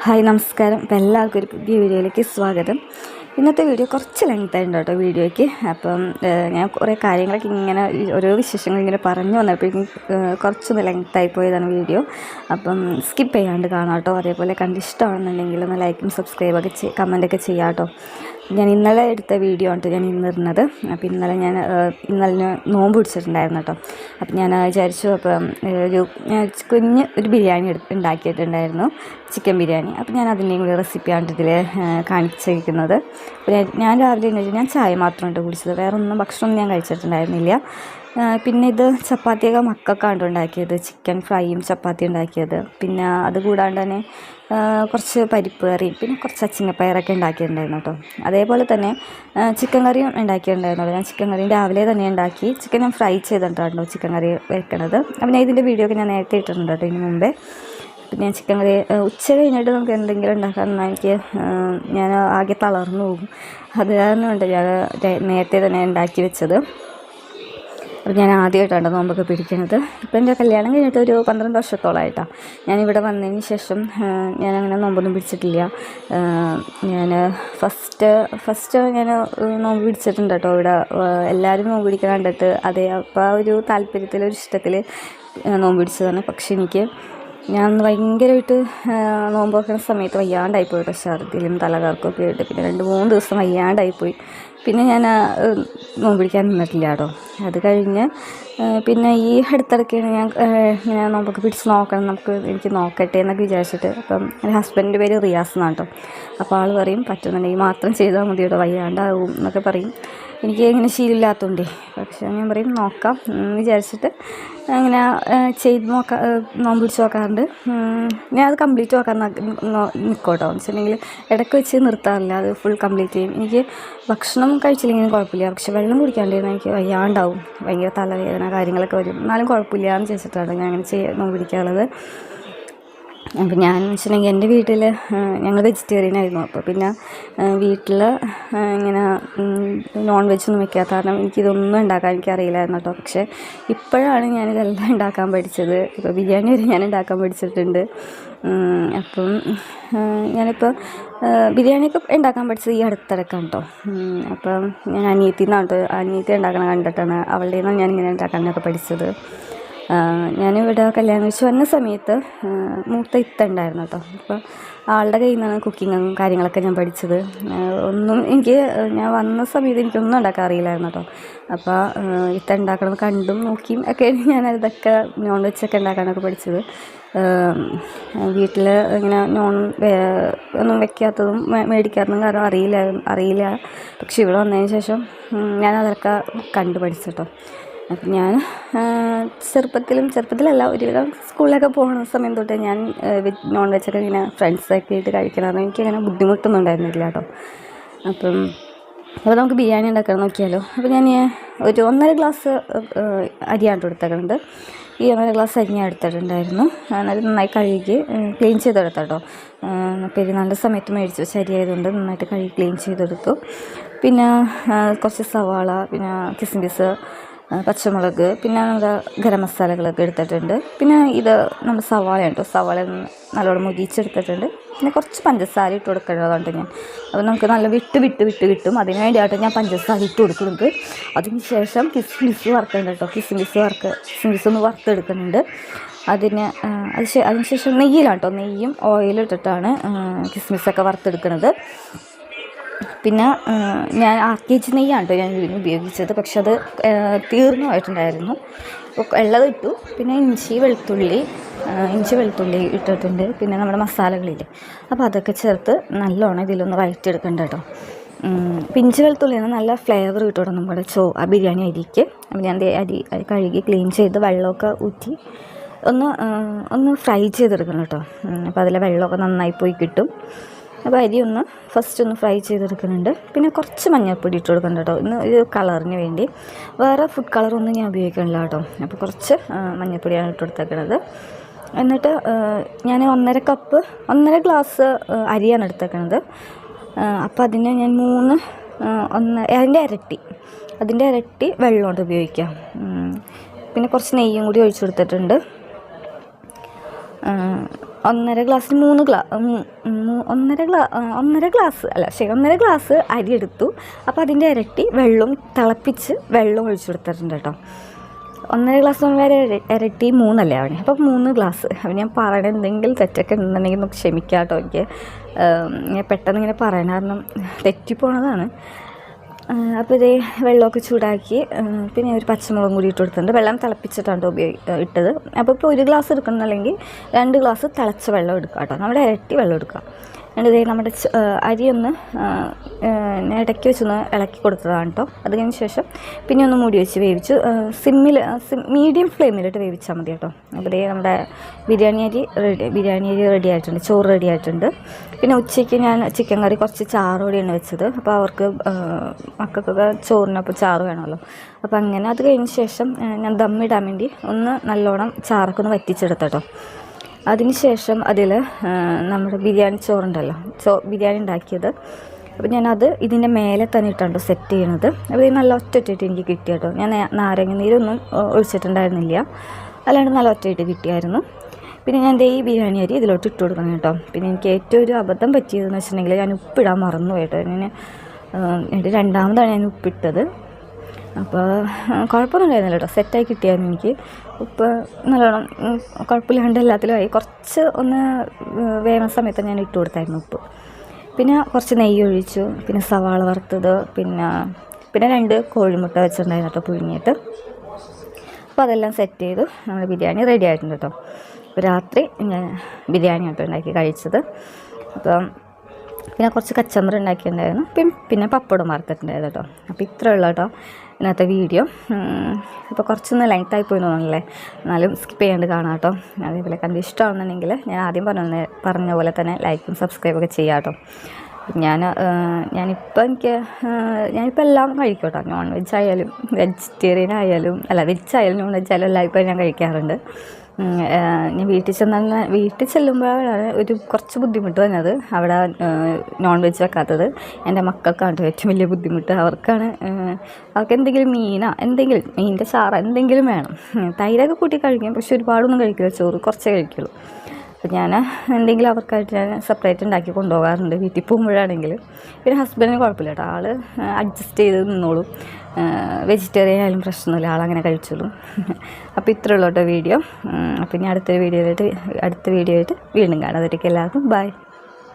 Hi നമസ്കാരം. അപ്പോൾ എല്ലാവർക്കും ഒരു പുതിയ വീഡിയോയിലേക്ക് സ്വാഗതം. ഇന്നത്തെ വീഡിയോ കുറച്ച് ലെങ്തായിട്ടുണ്ട് കേട്ടോ വീഡിയോയ്ക്ക്. അപ്പം ഞാൻ കുറേ കാര്യങ്ങളൊക്കെ ഇങ്ങനെ ഓരോ വിശേഷങ്ങൾ ഇങ്ങനെ പറഞ്ഞു വന്നപ്പോഴേക്കും കുറച്ചൊന്ന് ലെങ്തായി പോയതാണ് വീഡിയോ. അപ്പം സ്കിപ്പ് ചെയ്യാണ്ട് കാണാം കേട്ടോ. അതേപോലെ കണ്ട് ഇഷ്ടമാണെന്നുണ്ടെങ്കിൽ ഒന്ന് ലൈക്കും സബ്സ്ക്രൈബൊക്കെ കമൻറ്റൊക്കെ ചെയ്യാം കേട്ടോ. ഞാൻ ഇന്നലെ എടുത്ത വീഡിയോ ആണ് ഞാൻ ഇന്നിരുന്നത്. അപ്പോൾ ഇന്നലെ നോമ്പ് പിടിച്ചിട്ടുണ്ടായിരുന്നു കേട്ടോ. അപ്പം ഞാൻ വിചാരിച്ചു അപ്പം ഒരു ബിരിയാണി ഉണ്ടാക്കിയിട്ടുണ്ടായിരുന്നു, ചിക്കൻ ബിരിയാണി. അപ്പോൾ ഞാൻ അതിൻ്റെയും കൂടി റെസിപ്പിയാണ് ഇതിൽ കാണിച്ചിരിക്കുന്നത്. അപ്പോൾ ഞാൻ രാവിലെ ഞാൻ ചായ മാത്രമാണ് കുടിച്ചത്, വേറെ ഒന്നും ഭക്ഷണമൊന്നും ഞാൻ കഴിച്ചിട്ടുണ്ടായിരുന്നില്ല. പിന്നെ ഇത് ചപ്പാത്തിയൊക്കെ മക്കൾക്കാണ് ഉണ്ടാക്കിയത്, ചിക്കൻ ഫ്രൈയും ചപ്പാത്തി ഉണ്ടാക്കിയത്. പിന്നെ അതുകൂടാണ്ട് തന്നെ കുറച്ച് പരിപ്പ് കറിയും പിന്നെ കുറച്ച് അച്ചിങ്ങപ്പയറൊക്കെ ഉണ്ടാക്കിയിട്ടുണ്ടായിരുന്നു കേട്ടോ. അതേപോലെ തന്നെ ചിക്കൻ കറിയും ഉണ്ടാക്കിയിട്ടുണ്ടായിരുന്നു. ഞാൻ ചിക്കൻ കറിയും രാവിലെ തന്നെ ഉണ്ടാക്കി. ചിക്കൻ ഞാൻ ഫ്രൈ ചെയ്തിട്ടാണല്ലോ ചിക്കൻ കറി വെക്കണത്. അപ്പം ഞാൻ ഇതിൻ്റെ വീഡിയോ ഒക്കെ ഞാൻ നേരത്തെ ഇട്ടിട്ടുണ്ട് കേട്ടോ ഇതിന് മുമ്പേ. പിന്നെ ഞാൻ ചിക്കൻ കറി ഉച്ച കഴിഞ്ഞിട്ട് നമുക്ക് എന്തെങ്കിലും ഉണ്ടാക്കാമെന്നാൽ ഞാൻ ആകെ തളർന്നു പോകും. അത് കാരണമുണ്ട് ഞാൻ നേരത്തെ തന്നെ ഉണ്ടാക്കി വെച്ചത്. അപ്പോൾ ഞാൻ ആദ്യമായിട്ടാണ് നോമ്പൊക്കെ പിടിക്കുന്നത്. ഇപ്പം എൻ്റെ കല്യാണം കഴിഞ്ഞിട്ട് ഒരു 12 വർഷത്തോളമായിട്ടാണ്. ഞാനിവിടെ വന്നതിന് ശേഷം ഞാനങ്ങനെ നോമ്പൊന്നും പിടിച്ചിട്ടില്ല. ഞാൻ ഫസ്റ്റ് ഞാൻ നോമ്പ് പിടിച്ചിട്ടുണ്ട് കേട്ടോ. ഇവിടെ എല്ലാവരും നോമ്പ് പിടിക്കാൻ കണ്ടിട്ട് അപ്പോൾ ആ ഒരു താല്പര്യത്തിൽ ഒരു ഇഷ്ടത്തിൽ നോമ്പ് പിടിച്ചതാണ്. പക്ഷെ ഞാൻ ഭയങ്കരമായിട്ട് നോമ്പ് വെക്കുന്ന സമയത്ത് വയ്യാണ്ടായിപ്പോയി കേട്ടോ. ഛർദിലും തലകറക്കമൊക്കെ ആയിട്ട് പിന്നെ 2-3 ദിവസം വയ്യാണ്ടായിപ്പോയി. പിന്നെ ഞാൻ നോമ്പ് പിടിക്കാൻ നിന്നിട്ടില്ല കേട്ടോ. അത് കഴിഞ്ഞ് പിന്നെ ഈ അടുത്തിടയ്ക്കാണ് ഞാൻ നോമ്പൊക്കെ പിടിച്ച് നോക്കണം, എനിക്ക് നോക്കട്ടെ എന്നൊക്കെ വിചാരിച്ചിട്ട്. അപ്പം എൻ്റെ ഹസ്ബൻഡിൻ്റെ പേര് റിയാസ് എന്നാണ് കേട്ടോ. അപ്പോൾ ആൾ പറയും പറ്റുന്നുണ്ടെങ്കിൽ മാത്രം ചെയ്താൽ മതി കേട്ടോ, വയ്യാണ്ടാവും എന്നൊക്കെ പറയും. എനിക്ക് ഇങ്ങനെ ശീലമില്ലാത്തതുകൊണ്ടേ. പക്ഷേ ഞാൻ പറയും നോക്കാം വിചാരിച്ചിട്ട് അങ്ങനെ നോമ്പ് പിടിച്ച് നോക്കാറുണ്ട്. ഞാൻ അത് കംപ്ലീറ്റ് നോക്കാൻ നിൽക്കും കേട്ടോ. എന്ന് വെച്ചിട്ടുണ്ടെങ്കിൽ ഇടയ്ക്ക് വെച്ച് നിർത്താറില്ല, അത് ഫുൾ കംപ്ലീറ്റ് ചെയ്യും. എനിക്ക് ഭക്ഷണം കഴിച്ചില്ലെങ്കിലും കുഴപ്പമില്ല, പക്ഷെ വെള്ളം കുടിക്കാണ്ടിരുന്നാൽ എനിക്ക് വയ്യാണ്ടാവും, ഭയങ്കര തലവേദന കാര്യങ്ങളൊക്കെ വരും. എന്നാലും കുഴപ്പമില്ല എന്ന് ചോദിച്ചിട്ടാണ് ഞാൻ അങ്ങനെ നോമ്പ് പിടിക്കാനുള്ളത്. അപ്പം ഞാൻ വെച്ചിട്ടുണ്ടെങ്കിൽ എൻ്റെ വീട്ടിൽ ഞങ്ങൾ വെജിറ്റേറിയൻ ആയിരുന്നു. അപ്പോൾ പിന്നെ വീട്ടിൽ ഇങ്ങനെ നോൺ വെജൊന്നും വെക്കാത്ത കാരണം എനിക്കിതൊന്നും ഉണ്ടാക്കാൻ എനിക്കറിയില്ലായിരുന്നു കേട്ടോ. പക്ഷേ ഇപ്പോഴാണ് ഞാനിതെല്ലാം ഉണ്ടാക്കാൻ പഠിച്ചത്. ഇപ്പോൾ ബിരിയാണി വരെ ഞാൻ ഉണ്ടാക്കാൻ പഠിച്ചിട്ടുണ്ട്. അപ്പം ഞാനിപ്പോൾ ബിരിയാണിയൊക്കെ ഉണ്ടാക്കാൻ പഠിച്ചത് ഈ അടുത്തിടക്കാണ് കേട്ടോ. അപ്പം ഞാൻ അനിയത്തി ഉണ്ടാക്കണം കണ്ടിട്ടാണ്, അവളുടെ നിന്നാണ് ഞാനിങ്ങനെ ഉണ്ടാക്കാനൊക്കെ പഠിച്ചത്. ഞാനിവിടെ കല്യാണം കഴിച്ച് വന്ന സമയത്ത് മൂത്ത ഇത്ത ഉണ്ടായിരുന്നു കേട്ടോ. അപ്പോൾ ആളുടെ കയ്യിൽ നിന്നാണ് കുക്കിങ്ങും കാര്യങ്ങളൊക്കെ ഞാൻ പഠിച്ചത്. ഞാൻ വന്ന സമയത്ത് എനിക്കൊന്നും ഉണ്ടാക്കാൻ അറിയില്ലായിരുന്നു കേട്ടോ. അപ്പോൾ ഇത്ത ഉണ്ടാക്കണത് കണ്ടും നോക്കിയും ഒക്കെയാണ് ഞാനതൊക്കെ നോൺ വെജൊക്കെ ഉണ്ടാക്കാനൊക്കെ പഠിച്ചത്. വീട്ടിൽ ഇങ്ങനെ ഒന്നും വെക്കാത്തതും മേടിക്കാത്തതും കാരണം അറിയില്ല. പക്ഷെ ഇവിടെ വന്നതിന് ശേഷം ഞാനതൊക്കെ കണ്ടു പഠിച്ചു കേട്ടോ. അപ്പം ഞാൻ ചെറുപ്പത്തിലല്ല, ഒരുവിധം സ്കൂളിലൊക്കെ പോകുന്ന സമയം തൊട്ടേ ഞാൻ നോൺ വെജൊക്കെ ഇങ്ങനെ ഫ്രണ്ട്സൊക്കെ ആയിട്ട് കഴിക്കണമെന്ന് എനിക്കങ്ങനെ ബുദ്ധിമുട്ടൊന്നും ഉണ്ടായിരുന്നില്ല കേട്ടോ. അപ്പോൾ നമുക്ക് ബിരിയാണി ഉണ്ടാക്കാൻ നോക്കിയാലോ. അപ്പോൾ ഞാൻ ഒരു 1.5 ഗ്ലാസ് അരിയാണ് എടുത്തേക്കുന്നത്. ഈ 1.5 ഗ്ലാസ് അരി ഞാൻ എടുത്തിട്ടുണ്ടായിരുന്നു. അത് നന്നായി കഴുകി ക്ലീൻ ചെയ്തെടുത്തു കേട്ടോ. പെരുന്നാളിൻ്റെ സമയത്ത് മേടിച്ച് വെച്ച അരി ആയതുകൊണ്ട് നന്നായിട്ട് കഴുകി ക്ലീൻ ചെയ്തെടുത്തു. പിന്നെ കുറച്ച് സവാള, പിന്നെ കിസ്മിസ്, പച്ചമുളക്, പിന്നെ നമ്മുടെ ഗരം മസാലകളൊക്കെ എടുത്തിട്ടുണ്ട്. പിന്നെ ഇത് നമ്മുടെ സവാളയാണ് കേട്ടോ. സവാള നല്ലോണം മുരിച്ചെടുത്തിട്ടുണ്ട്. പിന്നെ കുറച്ച് പഞ്ചസാര ഇട്ട് കൊടുക്കേണ്ടതുണ്ട് ഞാൻ. അപ്പോൾ നമുക്ക് നല്ല വിട്ട് കിട്ടും. അതിന് വേണ്ടിയായിട്ട് ഞാൻ പഞ്ചസാര ഇട്ട് കൊടുക്കുന്നത്. അതിന് ശേഷം കിസ്മിസ് വറുക്കുന്നുണ്ട് കേട്ടോ. കിസ്മിസ് ഒന്ന് വറുത്തെടുക്കുന്നുണ്ട്. അതിനുശേഷം നെയ്യിലാണ് കേട്ടോ, നെയ്യും ഓയിലും ഇട്ടിട്ടാണ് കിസ്മിസൊക്കെ വറുത്തെടുക്കുന്നത്. പിന്നെ ഞാൻ 1 kg നെയ്യാണ് കേട്ടോ ഞാൻ ഇതിന് ഉപയോഗിച്ചത്. പക്ഷെ അത് തീർന്നു പോയിട്ടുണ്ടായിരുന്നു. ഉള്ളത് ഇട്ടു. പിന്നെ ഇഞ്ചി വെളുത്തുള്ളി ഇട്ടിട്ടുണ്ട്. പിന്നെ നമ്മുടെ മസാലകളില്ലേ, അപ്പോൾ അതൊക്കെ ചേർത്ത് നല്ലോണം ഇതിലൊന്ന് വഴറ്റിയെടുക്കണ്ട കേട്ടോ. ഇഞ്ചി വെളുത്തുള്ളിന് നല്ല ഫ്ലേവർ കിട്ടും നമ്മുടെ ആ ബിരിയാണി അരിക്ക്. അപ്പോൾ ഞാൻ അരി കഴുകി ക്ലീൻ ചെയ്ത് വെള്ളമൊക്കെ ഊറ്റി ഒന്ന് ഫ്രൈ ചെയ്തെടുക്കണം കേട്ടോ. അപ്പോൾ അതിലെ വെള്ളമൊക്കെ നന്നായി പോയി കിട്ടും. അപ്പോൾ അരി ഫസ്റ്റ് ഒന്ന് ഫ്രൈ ചെയ്തെടുക്കുന്നുണ്ട്. പിന്നെ കുറച്ച് മഞ്ഞൾപ്പൊടി ഇട്ട് കൊടുക്കുന്നുണ്ട് കേട്ടോ, ഒരു കളറിന് വേണ്ടി. വേറെ ഫുഡ് കളറൊന്നും ഞാൻ ഉപയോഗിക്കണില്ല കേട്ടോ. അപ്പോൾ കുറച്ച് മഞ്ഞൾപ്പൊടിയാണ് ഇട്ട് കൊടുത്തേക്കുന്നത്. എന്നിട്ട് ഞാൻ 1.5 ഗ്ലാസ് അരിയാണ് എടുത്തേക്കുന്നത്. അപ്പോൾ അതിന് ഞാൻ അതിൻ്റെ ഇരട്ടി വെള്ളമുണ്ട് ഉപയോഗിക്കാം. പിന്നെ കുറച്ച് നെയ്യും കൂടി ഒഴിച്ചു കൊടുത്തിട്ടുണ്ട്. 1.5 ഗ്ലാസ്സിന് 1.5 ഗ്ലാസ് അരി എടുത്തു. അപ്പോൾ അതിൻ്റെ ഇരട്ടി വെള്ളം തിളപ്പിച്ച് വെള്ളം ഒഴിച്ചു കൊടുത്തിട്ടുണ്ട് കേട്ടോ. 1.5 ഗ്ലാസ് വരെ ഇരട്ടി 3 അല്ലേ അവിടെ, അപ്പോൾ 3 ഗ്ലാസ്. അപ്പം ഞാൻ പറയണ എന്തെങ്കിലും തെറ്റൊക്കെ ഉണ്ടെന്നുണ്ടെങ്കിൽ നമുക്ക് ക്ഷമിക്കാം കേട്ടോ. എനിക്ക് ഞാൻ പെട്ടെന്ന് ഇങ്ങനെ പറയണ കാരണം തെറ്റിപ്പോണതാണ്. അപ്പോൾ ഇതേ വെള്ളമൊക്കെ ചൂടാക്കി പിന്നെ ഒരു പച്ചമുളകും കൂടി ഇട്ട് കൊടുത്തിട്ടുണ്ട്. വെള്ളം തിളപ്പിച്ചിട്ടാണ് ഇട്ടത്. അപ്പോൾ ഇപ്പോൾ 1 ഗ്ലാസ് എടുക്കണമെന്നല്ലെങ്കിൽ 2 ഗ്ലാസ് തിളച്ച വെള്ളം എടുക്കുക കേട്ടോ. നമ്മുടെ ഇരട്ടി വെള്ളം എടുക്കുക. എന്നിട്ട് ഇതേ നമ്മുടെ അരിയൊന്ന് ഇടയ്ക്ക് വെച്ചൊന്ന് ഇളക്കി കൊടുത്തതാണ് കേട്ടോ. അത് കഴിഞ്ഞ ശേഷം പിന്നെ ഒന്ന് മൂടി വെച്ച് വേവിച്ചു. മീഡിയം ഫ്ലെയിമിലിട്ട് വേവിച്ചാൽ മതി കേട്ടോ. അപ്പോൾ ഇതേ നമ്മുടെ ബിരിയാണി അരി റെഡി ആയിട്ടുണ്ട്, ചോറ് റെഡി ആയിട്ടുണ്ട്. പിന്നെ ഉച്ചയ്ക്ക് ഞാൻ ചിക്കൻ കറി കുറച്ച് ചാറോടെയാണ് വെച്ചത്. അപ്പോൾ അവർക്ക് മക്കൾക്കൊക്കെ ചോറിനൊപ്പം ചാറ് വേണമല്ലോ. അപ്പോൾ അങ്ങനെ അത് കഴിഞ്ഞ ശേഷം ഞാൻ ദമ്മിടാൻ വേണ്ടി ഒന്ന് നല്ലോണം ചാറൊക്കെ ഒന്ന് വറ്റിച്ചെടുത്തട്ടോ. അതിന് ശേഷം അതിൽ നമ്മുടെ ബിരിയാണി ചോറുണ്ടല്ലോ, ബിരിയാണി ഉണ്ടാക്കിയത്. അപ്പോൾ ഞാനത് ഇതിൻ്റെ മേലെ തന്നെ ഇട്ടാണ് സെറ്റ് ചെയ്യണത്. അപ്പോൾ ഇത് നല്ല ഒറ്റയിട്ട് എനിക്ക് കിട്ടി കേട്ടോ. ഞാൻ നാരങ്ങ നീരൊന്നും ഒഴിച്ചിട്ടുണ്ടായിരുന്നില്ല, അല്ലാണ്ട് നല്ല ഒറ്റയിട്ട് കിട്ടിയായിരുന്നു. പിന്നെ ഞാൻ ഈ ബിരിയാണി അരി ഇതിലോട്ട് ഇട്ട് കൊടുക്കണം കേട്ടോ. പിന്നെ എനിക്ക് ഏറ്റവും ഒരു അബദ്ധം പറ്റിയതെന്ന് വെച്ചിട്ടുണ്ടെങ്കിൽ ഞാൻ ഉപ്പിടാൻ മറന്നു കേട്ടോ. എൻ്റെ രണ്ടാമതാണ് ഞാൻ ഉപ്പിട്ടത്. അപ്പോൾ കുഴപ്പമൊന്നും ഉണ്ടായിരുന്നില്ല കേട്ടോ, സെറ്റായി കിട്ടിയായിരുന്നു എനിക്ക്. ഉപ്പ് നല്ലോണം കുഴപ്പമില്ലാണ്ട് എല്ലാത്തിലും ആയി. കുറച്ച് ഒന്ന് വേവുന്ന സമയത്ത് ഞാൻ ഇട്ട് കൊടുത്തായിരുന്നു ഉപ്പ്. പിന്നെ കുറച്ച് നെയ്യ് ഒഴിച്ചു, പിന്നെ സവാള വറുത്തത്, പിന്നെ 2 കോഴിമുട്ട വെച്ചിട്ടുണ്ടായിരുന്നു കേട്ടോ പുഴുങ്ങിയിട്ട്. അപ്പോൾ അതെല്ലാം സെറ്റ് ചെയ്തു. നമ്മുടെ ബിരിയാണി റെഡി ആയിട്ടുണ്ട് കേട്ടോ. അപ്പോൾ രാത്രി ഞാൻ ബിരിയാണി ആട്ടോ ഉണ്ടാക്കി കഴിച്ചത്. അപ്പം പിന്നെ കുറച്ച് കച്ചമ്പറ് ഉണ്ടാക്കിയിട്ടുണ്ടായിരുന്നു. പിന്നെ പപ്പടം വറുത്തിട്ടുണ്ടായിരുന്നു കേട്ടോ. അപ്പോൾ ഇത്രയേ ഉള്ളൂ കേട്ടോ ഇന്നത്തെ വീഡിയോ. ഇപ്പോൾ കുറച്ചൊന്ന് ലെങ്ത്തായി പോയി തോന്നണല്ലേ, എന്നാലും സ്കിപ്പ് ചെയ്യാണ്ട് കാണാം കേട്ടോ. അതേപോലെ കണ്ട് ഇഷ്ടമാണെന്നുണ്ടെങ്കിൽ ഞാൻ ആദ്യം പറഞ്ഞ പോലെ തന്നെ ലൈക്കും സബ്സ്ക്രൈബൊക്കെ ചെയ്യാം കേട്ടോ. ഞാനിപ്പോൾ എല്ലാം കഴിക്കും കേട്ടോ. നോൺ വെജ് ആയാലും വെജിറ്റേറിയൻ ആയാലും വെജ് ആയാലും നോൺ വെജ് ആയാലും എല്ലാം ഇപ്പോൾ ഞാൻ കഴിക്കാറുണ്ട്. ഞാൻ വീട്ടിൽ ചെല്ലുമ്പോഴാണ് കുറച്ച് ബുദ്ധിമുട്ട് വന്നത്. അവിടെ നോൺ വെജ് വെക്കാത്തത് എൻ്റെ മക്കൾക്കാണ് ഏറ്റവും വലിയ ബുദ്ധിമുട്ട്. അവർക്ക് എന്തെങ്കിലും മീനിൻ്റെ ചാറ എന്തെങ്കിലും വേണം. തൈരൊക്കെ കൂട്ടി കഴിക്കും, പക്ഷെ ഒരുപാടൊന്നും കഴിക്കില്ല, ചോറ് കുറച്ചേ കഴിക്കുള്ളൂ. അപ്പോൾ ഞാൻ എന്തെങ്കിലും അവർക്കായിട്ട് ഞാൻ സെപ്പറേറ്റ് ഉണ്ടാക്കി കൊണ്ടുപോകാറുണ്ട് വീട്ടിൽ പോകുമ്പോഴാണെങ്കിൽ. പിന്നെ ഹസ്ബൻഡിന് കുഴപ്പമില്ല കേട്ടോ, ആൾ അഡ്ജസ്റ്റ് ചെയ്ത് നിന്നോളും. വെജിറ്റേറിയൻ ആയാലും പ്രശ്നമില്ല, ആളങ്ങനെ കഴിച്ചോളും. അപ്പോൾ ഇത്രയുള്ളൂ കേട്ടോ വീഡിയോ. അപ്പോൾ ഇനി അടുത്ത വീഡിയോ ആയിട്ട് വീണ്ടും കാണാം. അതൊക്കെ എല്ലാവർക്കും ബൈ.